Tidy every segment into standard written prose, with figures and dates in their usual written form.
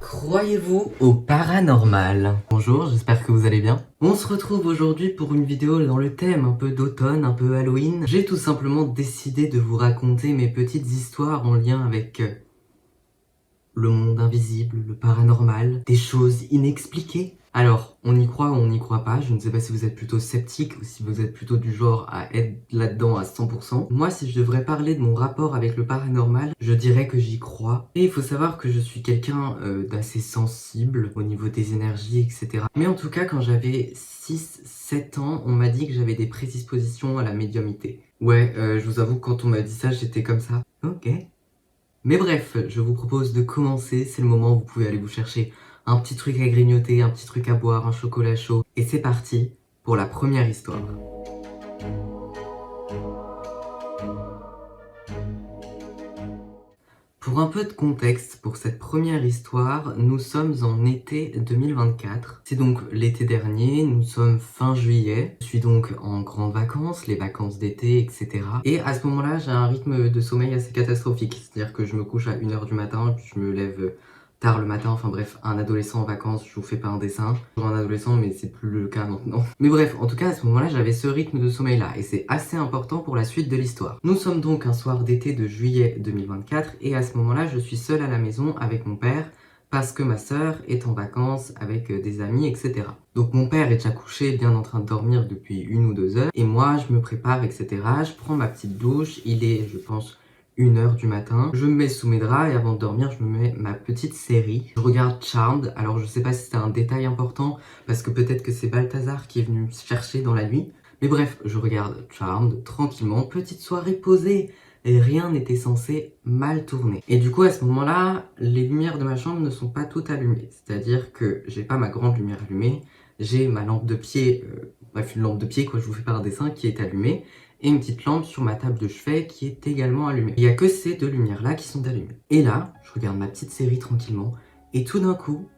Croyez-vous au paranormal? Bonjour, j'espère que vous allez bien. On se retrouve aujourd'hui pour une vidéo dans le thème un peu d'automne, un peu Halloween. J'ai tout simplement décidé de vous raconter mes petites histoires en lien avec le monde invisible, le paranormal, des choses inexpliquées. Alors, on y croit ou on n'y croit pas, je ne sais pas si vous êtes plutôt sceptique ou si vous êtes plutôt du genre à être là-dedans à 100%. Moi, si je devrais parler de mon rapport avec le paranormal, je dirais que j'y crois. Et il faut savoir que je suis quelqu'un d'assez sensible au niveau des énergies, etc. Mais en tout cas, quand j'avais 6-7 ans, on m'a dit que j'avais des prédispositions à la médiumnité. Ouais, je vous avoue, quand on m'a dit ça, j'étais comme ça. Ok. Mais bref, je vous propose de commencer, c'est le moment où vous pouvez aller vous chercher un petit truc à grignoter, un petit truc à boire, un chocolat chaud. Et c'est parti pour la première histoire. Pour un peu de contexte, pour cette première histoire, nous sommes en été 2024. C'est donc l'été dernier, nous sommes fin juillet. Je suis donc en grandes vacances, les vacances d'été, etc. Et à ce moment-là, j'ai un rythme de sommeil assez catastrophique. C'est-à-dire que je me couche à 1h du matin, puis je me lève tard le matin. Enfin bref, un adolescent en vacances, je vous fais pas un dessin. Je suis un adolescent, mais c'est plus le cas maintenant. Mais bref, en tout cas, à ce moment-là, j'avais ce rythme de sommeil-là. Et c'est assez important pour la suite de l'histoire. Nous sommes donc un soir d'été de juillet 2024. Et à ce moment-là, je suis seule à la maison avec mon père parce que ma sœur est en vacances avec des amis, etc. Donc mon père est déjà couché, bien en train de dormir depuis 1 ou 2 heures. Et moi, je me prépare, etc. Je prends ma petite douche. Il est, je pense, 1h du matin. Je me mets sous mes draps et avant de dormir, je me mets ma petite série. Je regarde Charmed. Alors je sais pas si c'est un détail important parce que peut-être que c'est Balthazar qui est venu me chercher dans la nuit. Mais bref, je regarde Charmed tranquillement, petite soirée posée. Et rien n'était censé mal tourner. Et du coup, à ce moment-là, les lumières de ma chambre ne sont pas toutes allumées. C'est-à-dire que j'ai pas ma grande lumière allumée, j'ai ma lampe de pied, bref, une lampe de pied, quoi, je vous fais pas un dessin, qui est allumée, et une petite lampe sur ma table de chevet qui est également allumée. Il y a que ces deux lumières-là qui sont allumées. Et là, je regarde ma petite série tranquillement, et tout d'un coup,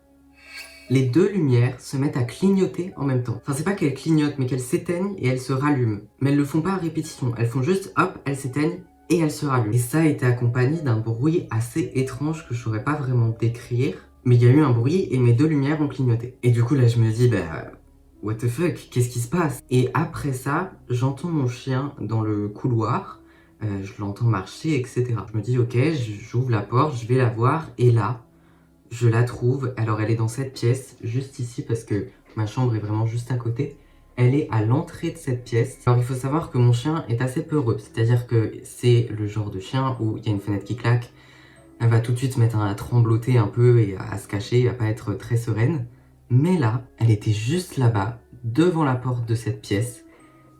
les deux lumières se mettent à clignoter en même temps. Enfin, c'est pas qu'elles clignotent, mais qu'elles s'éteignent et elles se rallument. Mais elles le font pas à répétition, elles font juste, hop, elles s'éteignent, et elle se rallume. Et ça a été accompagné d'un bruit assez étrange que je saurais pas vraiment décrire. Mais il y a eu un bruit et mes deux lumières ont clignoté. Et du coup là je me dis what the fuck, qu'est-ce qui se passe? Et après ça, j'entends mon chien dans le couloir, je l'entends marcher, etc. Je me dis ok, j'ouvre la porte, je vais la voir et là, je la trouve. Alors elle est dans cette pièce, juste ici parce que ma chambre est vraiment juste à côté. Elle est à l'entrée de cette pièce. Alors il faut savoir que mon chien est assez peureux, c'est-à-dire que c'est le genre de chien où il y a une fenêtre qui claque, elle va tout de suite se mettre à trembloter un peu et à se cacher, à pas être très sereine. Mais là, elle était juste là-bas, devant la porte de cette pièce,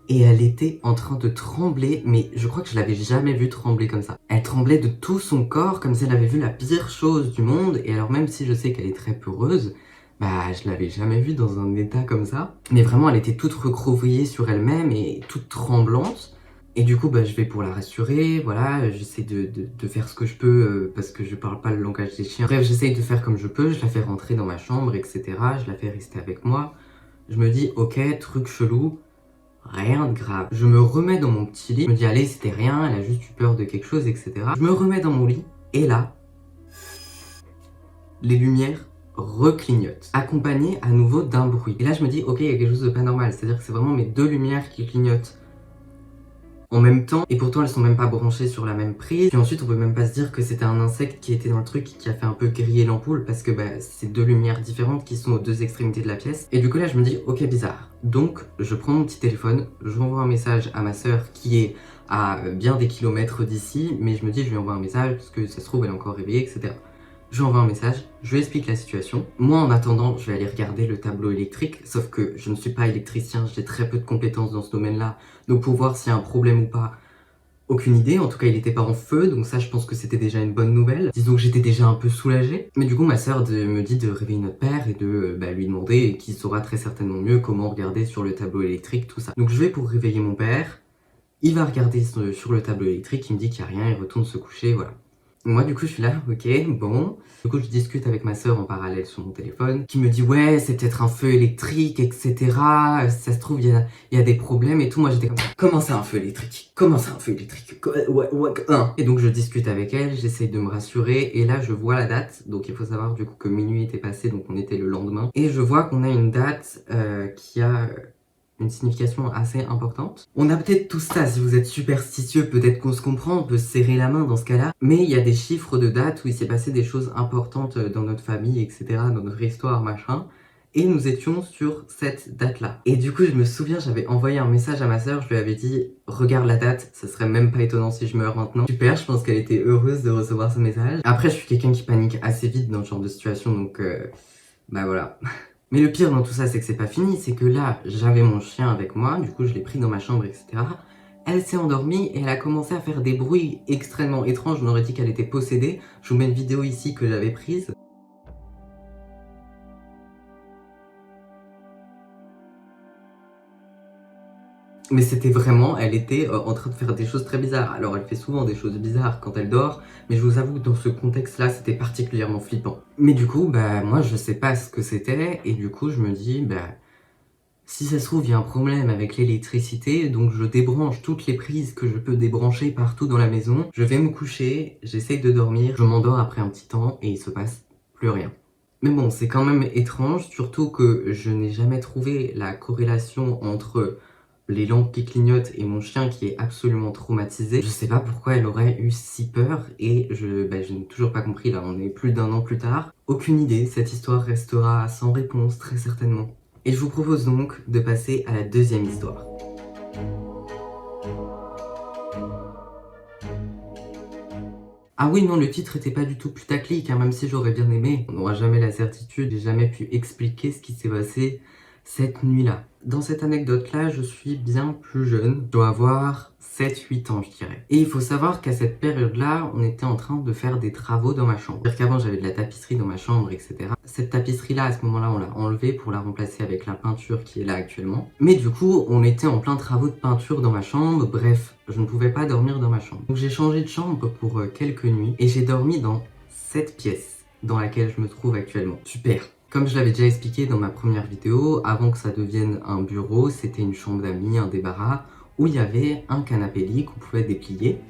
et elle était en train de trembler, mais je crois que je l'avais jamais vue trembler comme ça. Elle tremblait de tout son corps, comme si elle avait vu la pire chose du monde, et alors même si je sais qu'elle est très peureuse, je l'avais jamais vue dans un état comme ça. Mais vraiment, elle était toute recroquevillée sur elle-même et toute tremblante. Et du coup, je vais pour la rassurer, voilà, j'essaie de faire ce que je peux, parce que je parle pas le langage des chiens. Bref, j'essaye de faire comme je peux, je la fais rentrer dans ma chambre, etc. Je la fais rester avec moi. Je me dis, ok, truc chelou, rien de grave. Je me remets dans mon petit lit, je me dis, allez, c'était rien, elle a juste eu peur de quelque chose, etc. Je me remets dans mon lit, et là, les lumières reclignotent, accompagnées à nouveau d'un bruit. Et là, je me dis, ok, il y a quelque chose de pas normal, c'est-à-dire que c'est vraiment mes deux lumières qui clignotent en même temps, et pourtant elles sont même pas branchées sur la même prise. Puis ensuite on peut même pas se dire que c'était un insecte qui était dans le truc qui a fait un peu griller l'ampoule parce que c'est deux lumières différentes qui sont aux deux extrémités de la pièce. Et du coup là je me dis ok bizarre. Donc je prends mon petit téléphone, j'envoie un message à ma sœur qui est à bien des kilomètres d'ici, mais je me dis je lui envoie un message parce que ça se trouve elle est encore réveillée, etc. Je lui envoie un message, je lui explique la situation. Moi, en attendant, je vais aller regarder le tableau électrique, sauf que je ne suis pas électricien, j'ai très peu de compétences dans ce domaine-là. Donc pour voir s'il y a un problème ou pas, aucune idée. En tout cas, il n'était pas en feu, donc ça, je pense que c'était déjà une bonne nouvelle. Disons que j'étais déjà un peu soulagée. Mais du coup, ma sœur me dit de réveiller notre père et de lui demander, qu'il saura très certainement mieux comment regarder sur le tableau électrique, tout ça. Donc je vais pour réveiller mon père. Il va regarder sur le tableau électrique, il me dit qu'il n'y a rien, il retourne se coucher, voilà. Moi du coup je suis là, ok, bon. Du coup je discute avec ma soeur en parallèle sur mon téléphone, qui me dit ouais c'est peut-être un feu électrique, etc. Si ça se trouve il y a des problèmes et tout. Moi j'étais comme ça, comment ça un feu électrique? Comment ça un feu électrique? Ouais, hein. Et donc je discute avec elle, j'essaye de me rassurer et là je vois la date. Donc il faut savoir du coup que minuit était passé, donc on était le lendemain. Et je vois qu'on a une date qui a une signification assez importante. On a peut-être tout ça, si vous êtes superstitieux, peut-être qu'on se comprend, on peut se serrer la main dans ce cas-là, mais il y a des chiffres de dates où il s'est passé des choses importantes dans notre famille, etc., dans notre histoire, machin, et nous étions sur cette date-là. Et du coup, je me souviens, j'avais envoyé un message à ma sœur, je lui avais dit « Regarde la date, ça serait même pas étonnant si je meurs maintenant. » Super, je pense qu'elle était heureuse de recevoir ce message. Après, je suis quelqu'un qui panique assez vite dans ce genre de situation, donc bah voilà. Mais le pire dans tout ça, c'est que c'est pas fini, c'est que là, j'avais mon chien avec moi, du coup je l'ai pris dans ma chambre, etc. Elle s'est endormie et elle a commencé à faire des bruits extrêmement étranges, on aurait dit qu'elle était possédée. Je vous mets une vidéo ici que j'avais prise. Mais c'était vraiment, elle était en train de faire des choses très bizarres. Alors elle fait souvent des choses bizarres quand elle dort, mais je vous avoue que dans ce contexte-là, c'était particulièrement flippant. Mais du coup, bah moi je sais pas ce que c'était, et du coup je me dis, bah si ça se trouve, il y a un problème avec l'électricité, donc je débranche toutes les prises que je peux débrancher partout dans la maison. Je vais me coucher, j'essaye de dormir, je m'endors après un petit temps et il se passe plus rien. Mais bon, c'est quand même étrange, surtout que je n'ai jamais trouvé la corrélation entre les lampes qui clignotent et mon chien qui est absolument traumatisé. Je sais pas pourquoi elle aurait eu si peur et je n'ai toujours pas compris, là on est plus d'1 an plus tard. Aucune idée, cette histoire restera sans réponse très certainement. Et je vous propose donc de passer à la deuxième histoire. Ah oui, non, le titre était pas du tout putaclic, hein, même si j'aurais bien aimé. On n'aura jamais la certitude, j'ai jamais pu expliquer ce qui s'est passé cette nuit-là. Dans cette anecdote-là, je suis bien plus jeune. Je dois avoir 7-8 ans, je dirais. Et il faut savoir qu'à cette période-là, on était en train de faire des travaux dans ma chambre. C'est-à-dire qu'avant, j'avais de la tapisserie dans ma chambre, etc. Cette tapisserie-là, à ce moment-là, on l'a enlevée pour la remplacer avec la peinture qui est là actuellement. Mais du coup, on était en plein travaux de peinture dans ma chambre. Bref, je ne pouvais pas dormir dans ma chambre. Donc j'ai changé de chambre pour quelques nuits et j'ai dormi dans cette pièce dans laquelle je me trouve actuellement. Super. Comme je l'avais déjà expliqué dans ma première vidéo, avant que ça devienne un bureau, c'était une chambre d'amis, un débarras, où il y avait un canapé lit qu'on pouvait déplier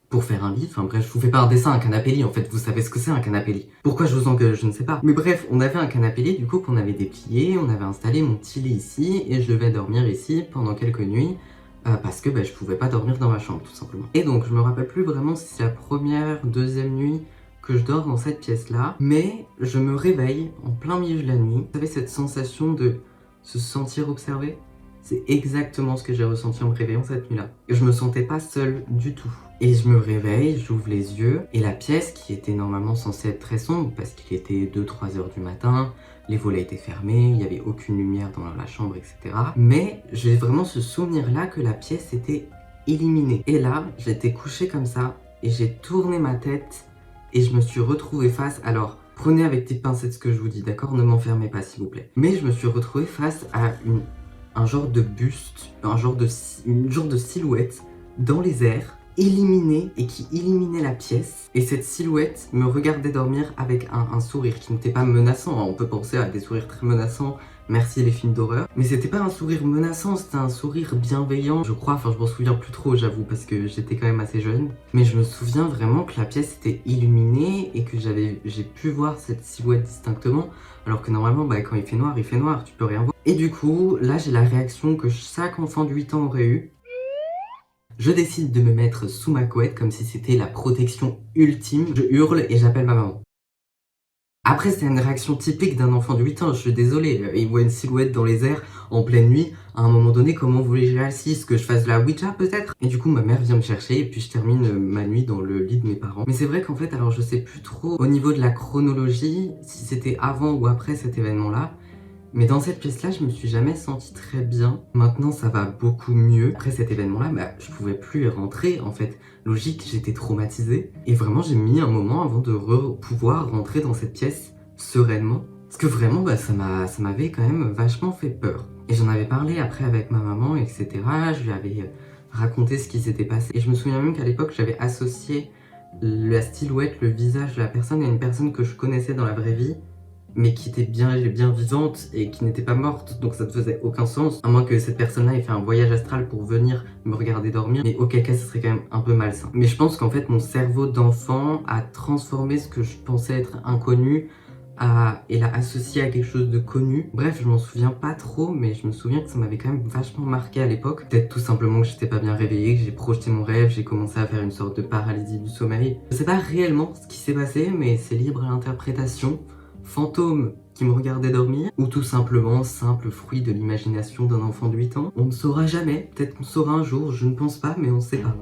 pour faire un lit. Enfin bref, je vous fais pas un dessin, un canapé lit, en fait, vous savez ce que c'est un canapé lit. Pourquoi je vous engueule, je ne sais pas. Mais bref, on avait un canapé lit du coup qu'on avait déplié, on avait installé mon petit lit ici, et je devais dormir ici pendant quelques nuits, parce que je pouvais pas dormir dans ma chambre, tout simplement. Et donc, je me rappelle plus vraiment si c'est la première, deuxième nuit que je dors dans cette pièce-là, mais je me réveille en plein milieu de la nuit. Vous savez, cette sensation de se sentir observé? C'est exactement ce que j'ai ressenti en me réveillant cette nuit-là. Je me sentais pas seule du tout. Et je me réveille, j'ouvre les yeux, et la pièce, qui était normalement censée être très sombre, parce qu'il était 2-3 heures du matin, les volets étaient fermés, il n'y avait aucune lumière dans la chambre, etc. Mais j'ai vraiment ce souvenir-là que la pièce était illuminée. Et là, j'étais couchée comme ça, et j'ai tourné ma tête, et je me suis retrouvée face, alors prenez avec des pincettes ce que je vous dis, d'accord? Ne m'enfermez pas s'il vous plaît. Mais je me suis retrouvée face à un genre de buste, une genre de silhouette dans les airs, illuminée et qui illuminait la pièce. Et cette silhouette me regardait dormir avec un sourire qui n'était pas menaçant. On peut penser à des sourires très menaçants, merci les films d'horreur. Mais c'était pas un sourire menaçant, c'était un sourire bienveillant, je crois. Enfin, je m'en souviens plus trop, j'avoue, parce que j'étais quand même assez jeune. Mais je me souviens vraiment que la pièce était illuminée et que j'ai pu voir cette silhouette distinctement. Alors que normalement, quand il fait noir, tu peux rien voir. Et du coup, là, j'ai la réaction que chaque enfant de 8 ans aurait eu. Je décide de me mettre sous ma couette comme si c'était la protection ultime. Je hurle et j'appelle ma maman. Après, c'est une réaction typique d'un enfant de 8 ans, je suis désolé. Il voit une silhouette dans les airs en pleine nuit. À un moment donné, comment voulez-je que je réagisse? Que je fasse de la Ouija peut-être? Et du coup, ma mère vient me chercher et puis je termine ma nuit dans le lit de mes parents. Mais c'est vrai qu'en fait, alors je sais plus trop au niveau de la chronologie, si c'était avant ou après cet événement-là. Mais dans cette pièce-là, je me suis jamais sentie très bien. Maintenant, ça va beaucoup mieux. Après cet événement-là, je pouvais plus y rentrer, en fait. Logique, j'étais traumatisée. Et vraiment, j'ai mis un moment avant de pouvoir rentrer dans cette pièce sereinement. Parce que vraiment, ça m'avait quand même vachement fait peur. Et j'en avais parlé après avec ma maman, etc. Je lui avais raconté ce qui s'était passé. Et je me souviens même qu'à l'époque, j'avais associé la silhouette, le visage de la personne est une personne que je connaissais dans la vraie vie, mais qui était bien vivante et qui n'était pas morte, donc ça ne faisait aucun sens, à moins que cette personne-là ait fait un voyage astral pour venir me regarder dormir, mais auquel cas ce serait quand même un peu malsain. Mais je pense qu'en fait mon cerveau d'enfant a transformé ce que je pensais être inconnu et l'a associé à quelque chose de connu. Bref, je m'en souviens pas trop, mais je me souviens que ça m'avait quand même vachement marqué à l'époque. Peut-être tout simplement que j'étais pas bien réveillée, que j'ai projeté mon rêve, j'ai commencé à faire une sorte de paralysie du sommeil. Je sais pas réellement ce qui s'est passé, mais c'est libre à l'interprétation. Fantôme qui me regardait dormir, ou tout simplement simple fruit de l'imagination d'un enfant de 8 ans. On ne saura jamais, peut-être qu'on saura un jour, je ne pense pas, mais on ne sait pas.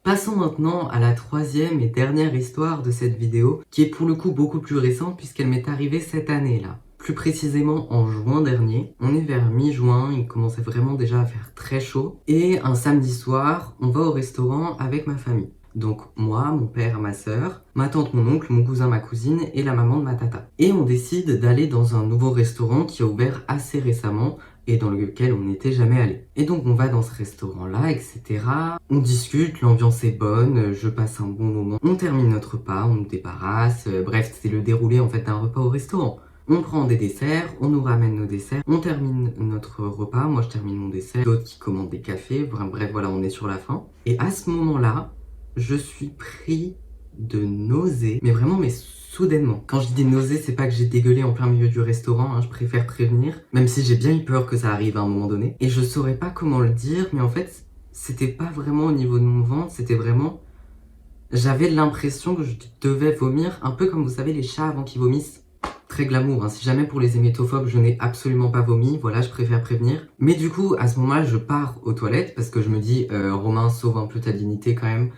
Passons maintenant à la troisième et dernière histoire de cette vidéo, qui est pour le coup beaucoup plus récente puisqu'elle m'est arrivée cette année-là. Plus précisément en juin dernier, on est vers mi-juin, il commençait vraiment déjà à faire très chaud, et un samedi soir, on va au restaurant avec ma famille. Donc moi, mon père, ma sœur, ma tante, mon oncle, mon cousin, ma cousine et la maman de ma tata. Et on décide d'aller dans un nouveau restaurant qui a ouvert assez récemment et dans lequel on n'était jamais allé. Et donc on va dans ce restaurant-là, etc. On discute, l'ambiance est bonne, je passe un bon moment. On termine notre repas, on nous débarrasse, bref, c'est le déroulé en fait d'un repas au restaurant. On prend des desserts, on nous ramène nos desserts, on termine notre repas, moi je termine mon dessert, d'autres qui commandent des cafés, bref voilà, on est sur la fin. Et à ce moment-là, je suis pris de nausées, mais vraiment, mais soudainement. Quand je dis des nausées, c'est pas que j'ai dégueulé en plein milieu du restaurant, hein, je préfère prévenir, même si j'ai bien eu peur que ça arrive à un moment donné. Et je saurais pas comment le dire, mais en fait, c'était pas vraiment au niveau de mon ventre, c'était vraiment... J'avais l'impression que je devais vomir, un peu comme vous savez les chats avant qu'ils vomissent. Très glamour, hein. Si jamais pour les hémétophobes je n'ai absolument pas vomi, voilà, je préfère prévenir. Mais du coup, à ce moment-là, je pars aux toilettes parce que je me dis, Romain, sauve un peu ta dignité quand même.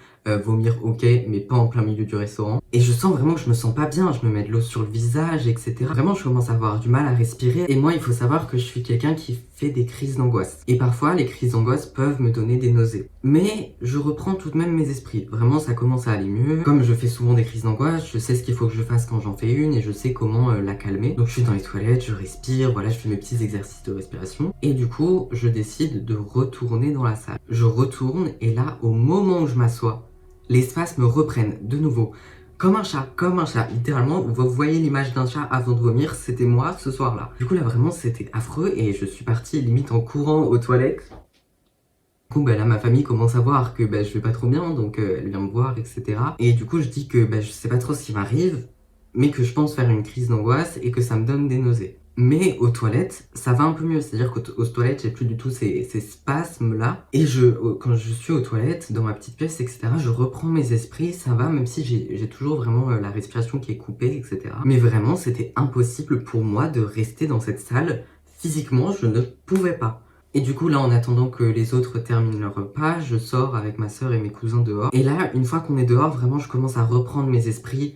Vomir, ok, mais pas en plein milieu du restaurant. Et je sens vraiment que je me sens pas bien, je me mets de l'eau sur le visage, etc. Vraiment, je commence à avoir du mal à respirer. Et moi, il faut savoir que je suis quelqu'un qui fait des crises d'angoisse. Et parfois, les crises d'angoisse peuvent me donner des nausées. Mais je reprends tout de même mes esprits. Vraiment, ça commence à aller mieux. Comme je fais souvent des crises d'angoisse, je sais ce qu'il faut que je fasse quand j'en fais une et je sais comment la calmer. Donc je suis dans les toilettes, je respire, voilà, je fais mes petits exercices de respiration. Et du coup, je décide de retourner dans la salle. Je retourne et là, au moment où je m'assois, les spasmes me reprennent de nouveau. Comme un chat, littéralement, vous voyez l'image d'un chat avant de vomir, c'était moi ce soir-là. Du coup là vraiment c'était affreux et je suis partie limite en courant aux toilettes. Du coup là ma famille commence à voir que je vais pas trop bien, donc elle vient me voir, etc. Et du coup je dis que je sais pas trop ce qui m'arrive, mais que je pense faire une crise d'angoisse et que ça me donne des nausées. Mais aux toilettes, ça va un peu mieux, c'est-à-dire qu'aux toilettes, j'ai plus du tout ces spasmes-là. Et quand je suis aux toilettes, dans ma petite pièce, etc., je reprends mes esprits, ça va, même si j'ai toujours vraiment la respiration qui est coupée, etc. Mais vraiment, c'était impossible pour moi de rester dans cette salle. Physiquement, je ne pouvais pas. Et du coup, là, en attendant que les autres terminent leur repas, je sors avec ma sœur et mes cousins dehors. Et là, une fois qu'on est dehors, vraiment, je commence à reprendre mes esprits.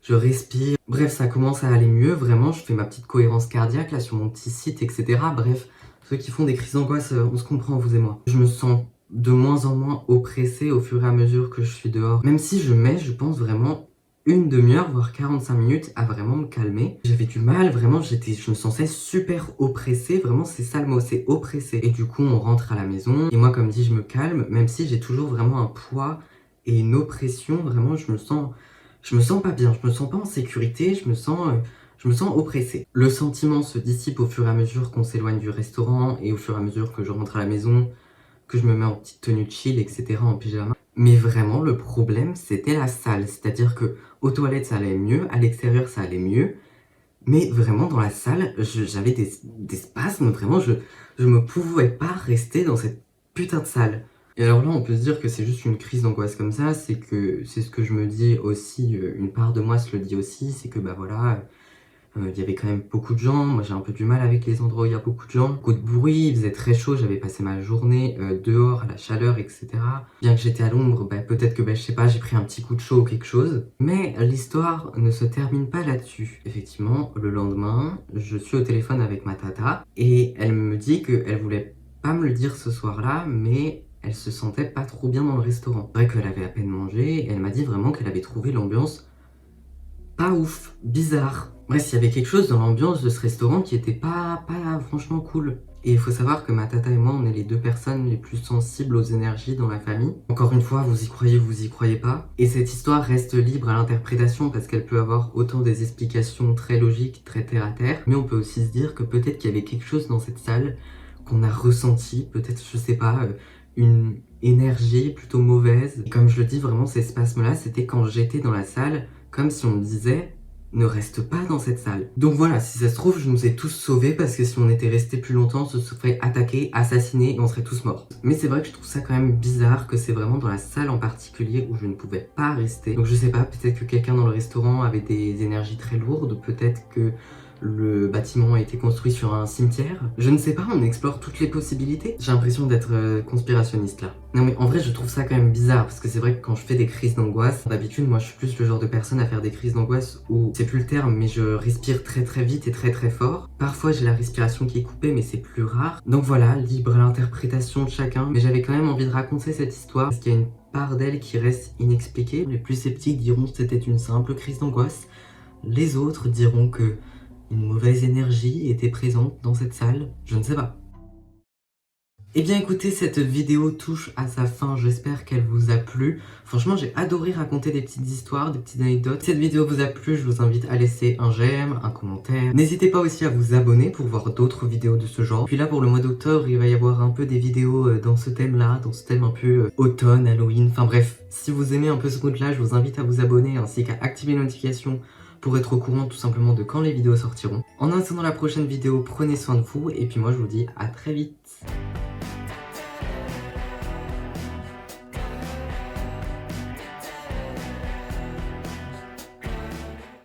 Je respire, bref ça commence à aller mieux, vraiment je fais ma petite cohérence cardiaque là sur mon petit site, etc. Bref, ceux qui font des crises d'angoisse, on se comprend vous et moi. Je me sens de moins en moins oppressée au fur et à mesure que je suis dehors. Même si je mets, je pense vraiment une demi-heure, voire 45 minutes à vraiment me calmer. J'avais du mal, vraiment je me sentais super oppressée, vraiment c'est ça le mot, c'est oppressée. Et du coup on rentre à la maison, et moi comme dit je me calme, même si j'ai toujours vraiment un poids et une oppression, vraiment je me sens pas bien, je me sens pas en sécurité, je me sens oppressée. Le sentiment se dissipe au fur et à mesure qu'on s'éloigne du restaurant et au fur et à mesure que je rentre à la maison, que je me mets en petite tenue chill, etc. en pyjama. Mais vraiment, le problème, c'était la salle. C'est-à-dire que aux toilettes, ça allait mieux, à l'extérieur, ça allait mieux. Mais vraiment, dans la salle, j'avais des spasmes, vraiment, je me pouvais pas rester dans cette putain de salle. Et alors là, on peut se dire que c'est juste une crise d'angoisse comme ça, c'est ce que je me dis aussi, une part de moi se le dit aussi, c'est que voilà, il y avait quand même beaucoup de gens, moi j'ai un peu du mal avec les endroits où il y a beaucoup de gens, beaucoup de bruit, il faisait très chaud, j'avais passé ma journée dehors à la chaleur, etc. Bien que j'étais à l'ombre, peut-être que je sais pas, j'ai pris un petit coup de chaud ou quelque chose. Mais l'histoire ne se termine pas là-dessus. Effectivement, le lendemain, je suis au téléphone avec ma tata, et elle me dit qu'elle voulait pas me le dire ce soir-là, mais elle se sentait pas trop bien dans le restaurant. C'est vrai qu'elle avait à peine mangé, et elle m'a dit vraiment qu'elle avait trouvé l'ambiance pas ouf, bizarre. Bref, il y avait quelque chose dans l'ambiance de ce restaurant qui était pas franchement cool. Et il faut savoir que ma tata et moi, on est les 2 personnes les plus sensibles aux énergies dans la famille. Encore une fois, vous y croyez pas. Et cette histoire reste libre à l'interprétation parce qu'elle peut avoir autant des explications très logiques, très terre à terre, mais on peut aussi se dire que peut-être qu'il y avait quelque chose dans cette salle qu'on a ressenti, peut-être, je sais pas, une énergie plutôt mauvaise. Et comme je le dis, vraiment, ces spasmes-là, c'était quand j'étais dans la salle, comme si on me disait ne reste pas dans cette salle. Donc voilà, si ça se trouve, je nous ai tous sauvés parce que si on était resté plus longtemps, on se serait attaqué, assassiné et on serait tous morts. Mais c'est vrai que je trouve ça quand même bizarre que c'est vraiment dans la salle en particulier où je ne pouvais pas rester. Donc je sais pas, peut-être que quelqu'un dans le restaurant avait des énergies très lourdes, peut-être que le bâtiment a été construit sur un cimetière. Je ne sais pas, on explore toutes les possibilités. J'ai l'impression d'être conspirationniste là. Non mais en vrai je trouve ça quand même bizarre parce que c'est vrai que quand je fais des crises d'angoisse, d'habitude moi je suis plus le genre de personne à faire des crises d'angoisse où, c'est plus le terme, mais je respire très très vite et très très fort. Parfois j'ai la respiration qui est coupée mais c'est plus rare. Donc voilà, libre à l'interprétation de chacun. Mais j'avais quand même envie de raconter cette histoire parce qu'il y a une part d'elle qui reste inexpliquée. Les plus sceptiques diront que c'était une simple crise d'angoisse. Les autres diront que une mauvaise énergie était présente dans cette salle, je ne sais pas. Eh bien écoutez, cette vidéo touche à sa fin, j'espère qu'elle vous a plu. Franchement, j'ai adoré raconter des petites histoires, des petites anecdotes. Si cette vidéo vous a plu, je vous invite à laisser un j'aime, un commentaire. N'hésitez pas aussi à vous abonner pour voir d'autres vidéos de ce genre. Puis là, pour le mois d'octobre, il va y avoir un peu des vidéos dans ce thème-là, dans ce thème un peu automne, Halloween, enfin bref. Si vous aimez un peu ce mood-là, je vous invite à vous abonner ainsi qu'à activer les notifications pour être au courant tout simplement de quand les vidéos sortiront. En attendant la prochaine vidéo, prenez soin de vous et puis moi je vous dis à très vite.